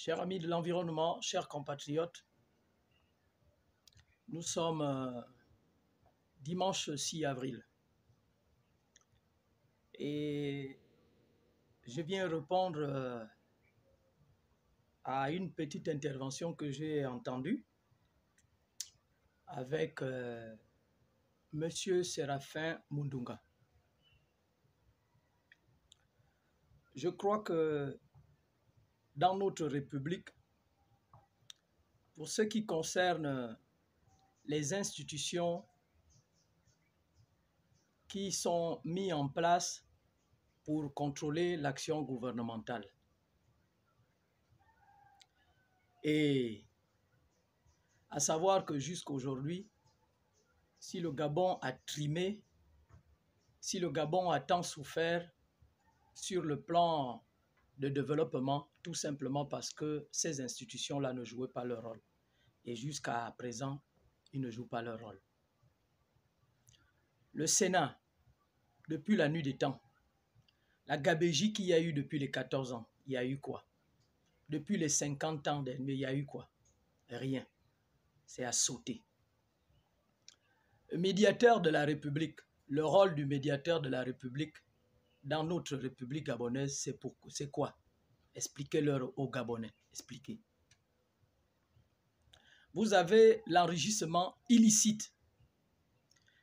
Chers amis de l'environnement, chers compatriotes, nous sommes dimanche 6 avril et je viens répondre à une petite intervention que j'ai entendue avec Monsieur Séraphin Mundunga. Je crois que dans notre République, pour ce qui concerne les institutions qui sont mises en place pour contrôler l'action gouvernementale, et à savoir que jusqu'aujourd'hui, si le Gabon a trimé, si le Gabon a tant souffert sur le plan de développement, tout simplement parce que ces institutions-là ne jouaient pas leur rôle. Et jusqu'à présent, ils ne jouent pas leur rôle. Le Sénat, depuis la nuit des temps, la gabégie qu'il y a eu depuis les 14 ans, il y a eu quoi? Depuis les 50 ans derniers, il y a eu quoi? Rien. C'est à sauter. Le médiateur de la République, le rôle du médiateur de la République dans notre République gabonaise, c'est quoi? Expliquez-leur aux Gabonais. Expliquez. Vous avez l'enrichissement illicite.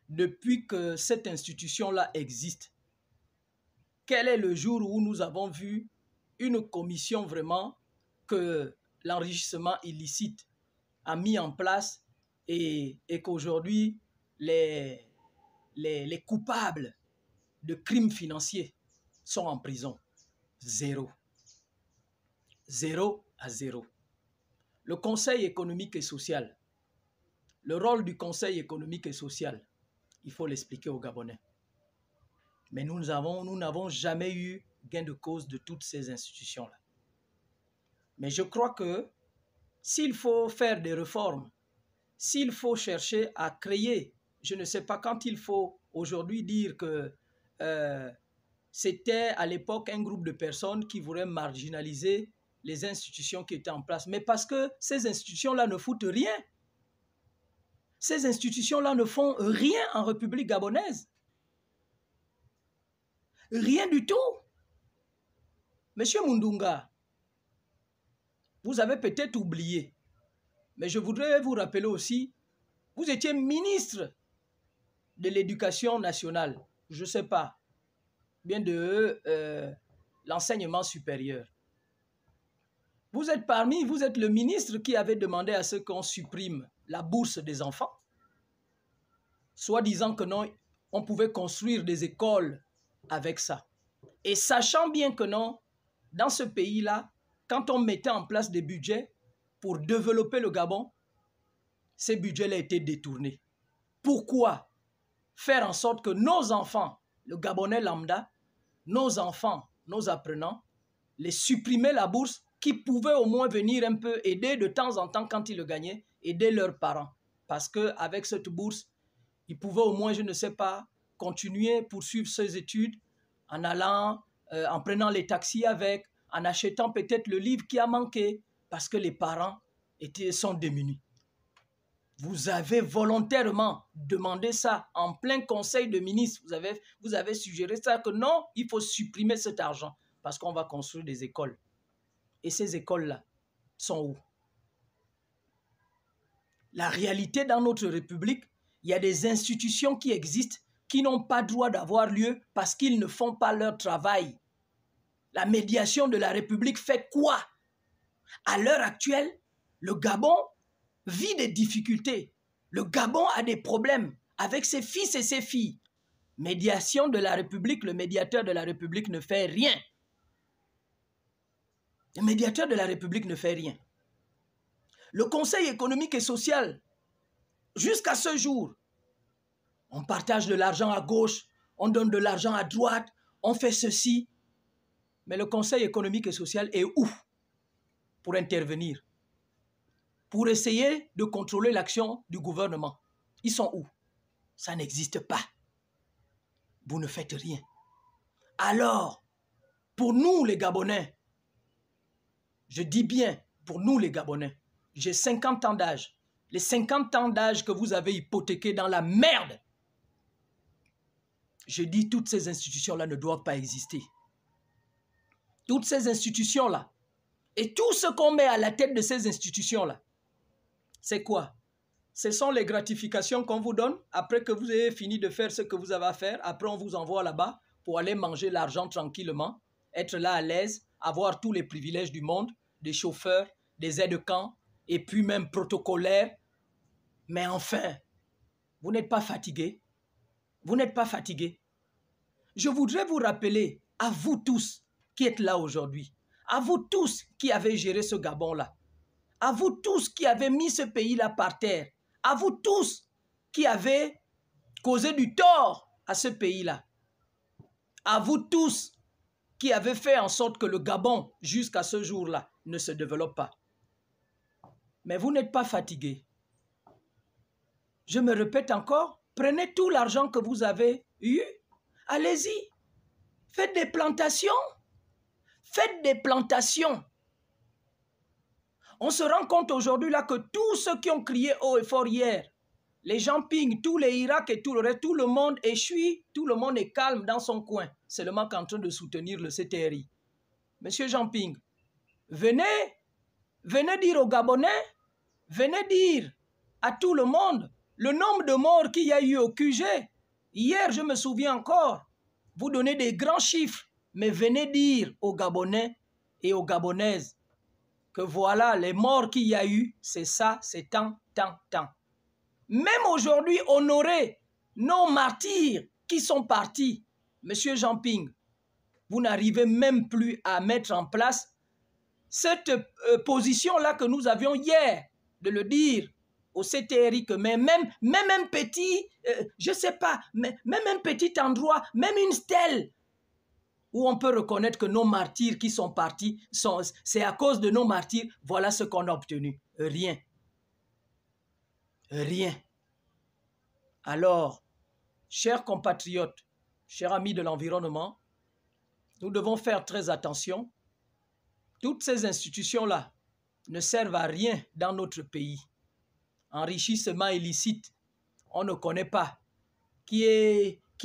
Depuis que cette institution-là existe, quel est le jour où nous avons vu une commission vraiment que l'enrichissement illicite a mis en place et qu'aujourd'hui, les coupables de crimes financiers sont en prison? Zéro. 0 à 0. Le Conseil économique et social, le rôle du Conseil économique et social, il faut l'expliquer aux Gabonais. Mais nous n'avons jamais eu gain de cause de toutes ces institutions-là. Mais je crois que s'il faut faire des réformes, s'il faut chercher à créer, je ne sais pas, quand il faut aujourd'hui dire que c'était à l'époque un groupe de personnes qui voulaient marginaliser les institutions qui étaient en place. Mais parce que ces institutions-là ne foutent rien. Ces institutions-là ne font rien en République gabonaise. Rien du tout. Monsieur Mundunga, vous avez peut-être oublié, mais je voudrais vous rappeler aussi, vous étiez ministre de l'Éducation nationale, je ne sais pas, bien de l'enseignement supérieur. Vous êtes le ministre qui avait demandé à ce qu'on supprime la bourse des enfants, soit disant que non, on pouvait construire des écoles avec ça. Et sachant bien que non, dans ce pays-là, quand on mettait en place des budgets pour développer le Gabon, ces budgets-là étaient détournés. Pourquoi faire en sorte que nos enfants, le Gabonais lambda, nos enfants, nos apprenants, les supprimer la bourse qui pouvaient au moins venir un peu aider de temps en temps quand ils le gagnaient, aider leurs parents. Parce qu'avec cette bourse, ils pouvaient au moins, je ne sais pas, continuer, poursuivre ses études en allant, en prenant les taxis avec, en achetant peut-être le livre qui a manqué, parce que les parents sont démunis. Vous avez volontairement demandé ça en plein conseil de ministres. Vous avez suggéré ça, que non, il faut supprimer cet argent parce qu'on va construire des écoles. Et ces écoles-là sont où? La réalité dans notre République, il y a des institutions qui existent qui n'ont pas droit d'avoir lieu parce qu'ils ne font pas leur travail. La médiation de la République fait quoi? À l'heure actuelle, le Gabon vit des difficultés. Le Gabon a des problèmes avec ses fils et ses filles. Médiation de la République, le médiateur de la République ne fait rien. Le médiateur de la République ne fait rien. Le Conseil économique et social, jusqu'à ce jour, on partage de l'argent à gauche, on donne de l'argent à droite, on fait ceci. Mais le Conseil économique et social est où pour intervenir? Pour essayer de contrôler l'action du gouvernement. Ils sont où? Ça n'existe pas. Vous ne faites rien. Alors, pour nous les Gabonais, je dis bien, pour nous les Gabonais. J'ai 50 ans d'âge. Les 50 ans d'âge que vous avez hypothéqués dans la merde. Je dis toutes ces institutions-là ne doivent pas exister. Toutes ces institutions-là. Et tout ce qu'on met à la tête de ces institutions-là, c'est quoi? Ce sont les gratifications qu'on vous donne après que vous ayez fini de faire ce que vous avez à faire. Après, on vous envoie là-bas pour aller manger l'argent tranquillement, être là à l'aise, avoir tous les privilèges du monde, des chauffeurs, des aides-de-camp, et puis même protocolaires. Mais enfin, vous n'êtes pas fatigué? Vous n'êtes pas fatigué? Je voudrais vous rappeler, à vous tous qui êtes là aujourd'hui, à vous tous qui avez géré ce Gabon-là, à vous tous qui avez mis ce pays-là par terre, à vous tous qui avez causé du tort à ce pays-là, à vous tous qui avez fait en sorte que le Gabon, jusqu'à ce jour-là, ne se développe pas. Mais vous n'êtes pas fatigués. Je me répète encore, prenez tout l'argent que vous avez eu, allez-y, faites des plantations. Faites des plantations. On se rend compte aujourd'hui là que tous ceux qui ont crié haut et fort hier, les gens ping, tous les Irak et tout le reste, tout le monde échoue, tout le monde est calme dans son coin, seulement qu'en train de soutenir le CTRI. Monsieur Jean Ping, venez dire aux Gabonais, venez dire à tout le monde le nombre de morts qu'il y a eu au QG. Hier, je me souviens encore, vous donnez des grands chiffres. Mais venez dire aux Gabonais et aux Gabonaises que voilà, les morts qu'il y a eu, c'est ça, c'est tant. Même aujourd'hui, honorer nos martyrs qui sont partis. Monsieur Jean Ping, vous n'arrivez même plus à mettre en place cette position-là que nous avions hier, de le dire au CTRI que même un petit, je ne sais pas, même un petit endroit, même une stèle, où on peut reconnaître que nos martyrs qui sont partis, c'est à cause de nos martyrs, voilà ce qu'on a obtenu. Rien. Rien. Alors, chers compatriotes, chers amis de l'environnement, nous devons faire très attention. Toutes ces institutions-là ne servent à rien dans notre pays. Enrichissement illicite, on ne connaît pas. Qui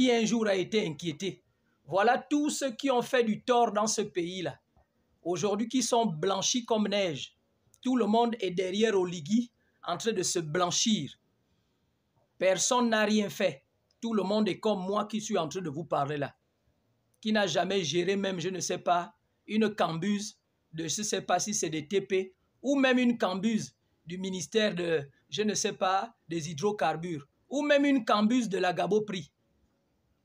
un jour a été inquiété? Voilà tous ceux qui ont fait du tort dans ce pays-là. Aujourd'hui, qui sont blanchis comme neige. Tout le monde est derrière Oligui en train de se blanchir. Personne n'a rien fait. Tout le monde est comme moi qui suis en train de vous parler là. Qui n'a jamais géré même, je ne sais pas, une cambuse de, je ne sais pas si c'est des TP, ou même une cambuse du ministère de, je ne sais pas, des hydrocarbures, ou même une cambuse de la Gaboprix.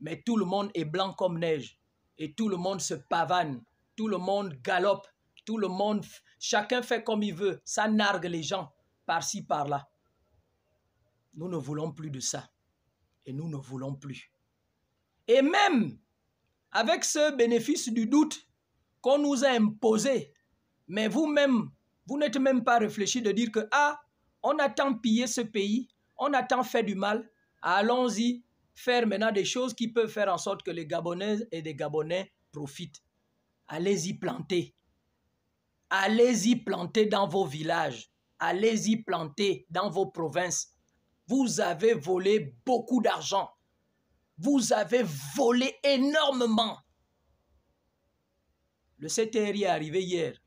Mais tout le monde est blanc comme neige. Et tout le monde se pavane. Tout le monde galope. Tout le monde, chacun fait comme il veut. Ça nargue les gens par-ci, par-là. Nous ne voulons plus de ça. Et nous ne voulons plus. Et même avec ce bénéfice du doute qu'on nous a imposé, mais vous-même, vous n'êtes même pas réfléchi de dire que, ah, on a tant pillé ce pays, on a tant fait du mal, allons-y, faire maintenant des choses qui peuvent faire en sorte que les Gabonaises et les Gabonais profitent. Allez-y planter. Allez-y planter dans vos villages. Allez-y planter dans vos provinces. Vous avez volé beaucoup d'argent. Vous avez volé énormément. Le CTRI est arrivé hier.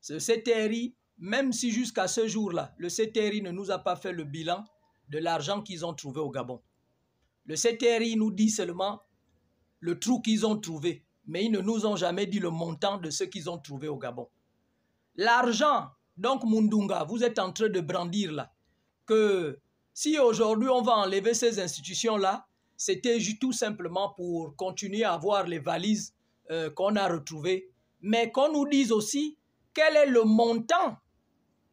Ce CTRI, même si jusqu'à ce jour-là, le CTRI ne nous a pas fait le bilan de l'argent qu'ils ont trouvé au Gabon. Le CTRI nous dit seulement le trou qu'ils ont trouvé, mais ils ne nous ont jamais dit le montant de ce qu'ils ont trouvé au Gabon. L'argent, donc Mundunga, vous êtes en train de brandir là, que si aujourd'hui on va enlever ces institutions-là, c'était tout simplement pour continuer à avoir les valises qu'on a retrouvées, mais qu'on nous dise aussi quel est le montant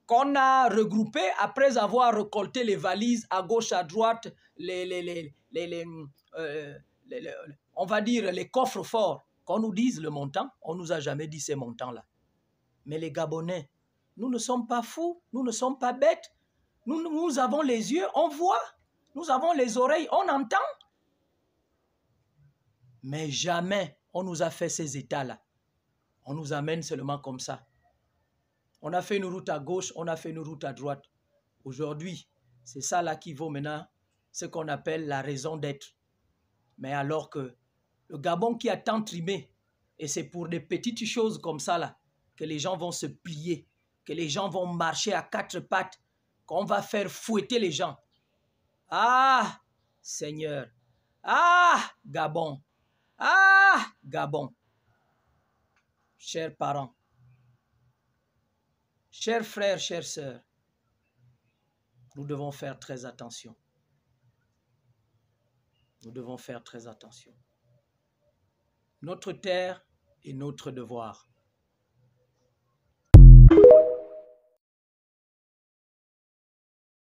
qu'on a regroupé après avoir récolté les valises à gauche, à droite, on va dire les coffres forts, qu'on nous dise le montant. On ne nous a jamais dit ces montants-là. Mais les Gabonais, nous ne sommes pas fous, nous ne sommes pas bêtes. Nous avons les yeux, on voit. Nous avons les oreilles, on entend. Mais jamais on nous a fait ces états-là. On nous amène seulement comme ça. On a fait une route à gauche, on a fait une route à droite. Aujourd'hui, c'est ça là qui vaut maintenant ce qu'on appelle la raison d'être. Mais alors que le Gabon qui a tant trimé, et c'est pour des petites choses comme ça là, que les gens vont se plier, que les gens vont marcher à quatre pattes, qu'on va faire fouetter les gens. Ah, Seigneur. Ah, Gabon. Ah, Gabon. Chers parents, chers frères, chères sœurs, nous devons faire très attention. Nous devons faire très attention. Notre terre est notre devoir.